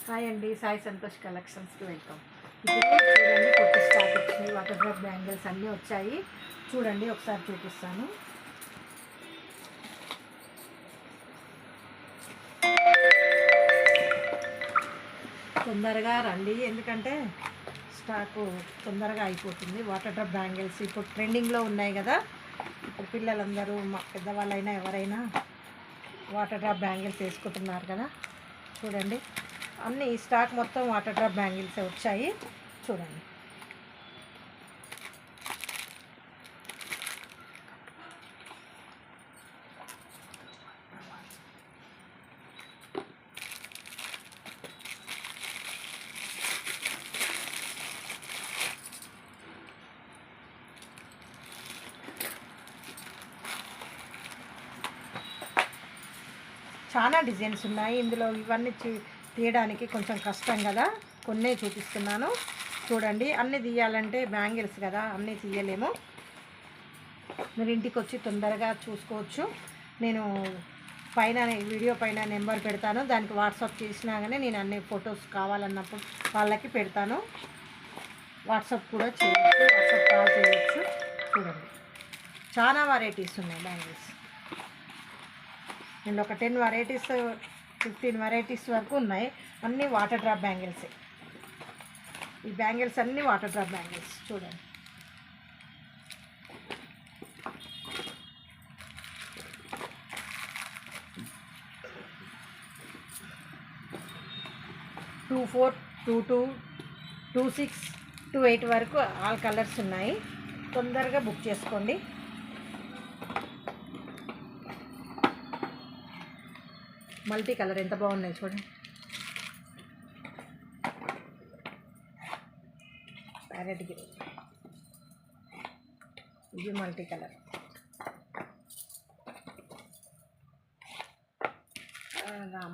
Hi అండి, Sai Santosh కలెక్షన్స్కి welcome. ఇప్పుడు చూడండి, కొత్త స్టాక్ వచ్చినాయి. వాటర్ డ్రాప్ బ్యాంగిల్స్ అన్నీ వచ్చాయి. చూడండి, ఒకసారి చూపిస్తాను. తొందరగా రండి, ఎందుకంటే స్టాకు తొందరగా అయిపోతుంది. వాటర్ డ్రాప్ బ్యాంగిల్స్ ఇప్పుడు ట్రెండింగ్లో ఉన్నాయి కదా. ఇప్పుడు పిల్లలందరూ, మా పెద్దవాళ్ళైనా ఎవరైనా వాటర్ డ్రాప్ బ్యాంగిల్స్ వేసుకుంటున్నారు కదా. చూడండి, అన్ని స్టాక్ మొత్తం వాటర్ డ్రాప్ బ్యాంగిల్స్ వచ్చాయి. చూడండి, చాలా డిజైన్స్ ఉన్నాయి ఇందులో. ఇవన్నీ తీయడానికి కొంచెం కష్టం కదా, కొన్నే చూపిస్తున్నాను. చూడండి, అన్నీ తీయాలంటే బ్యాంగిల్స్ కదా, అన్నీ తీయలేము. మీరు ఇంటికి వచ్చి తొందరగా చూసుకోవచ్చు. నేను పైన వీడియో పైన నెంబర్ పెడతాను, దానికి వాట్సాప్ చేసినా కానీ నేను అన్ని ఫొటోస్ కావాలన్నప్పుడు వాళ్ళకి పెడతాను. వాట్సాప్ కూడా చేయొచ్చు, వాట్సాప్ కాల్ చేయొచ్చు. చూడండి, చాలా వెరైటీస్ ఉన్నాయి బ్యాంగిల్స్. ఇందులో ఒక 10 వెరైటీస్ 15 వెరైటీస్ వరకు ఉన్నాయి. అన్నీ వాటర్ డ్రాప్ బ్యాంగిల్సే. ఈ బ్యాంగిల్స్ అన్నీ వాటర్ డ్రాప్ బ్యాంగిల్స్. చూడండి, టూ 4, 2 2, 2 6, 2 8 వరకు ఆల్ కలర్స్ ఉన్నాయి. తొందరగా బుక్ చేసుకోండి. మల్టీ కలర్ ఎంత బాగున్నాయి చూడండి. ప్యారెట్ గ్రీన్, ఇది మల్టీ కలర్. రామ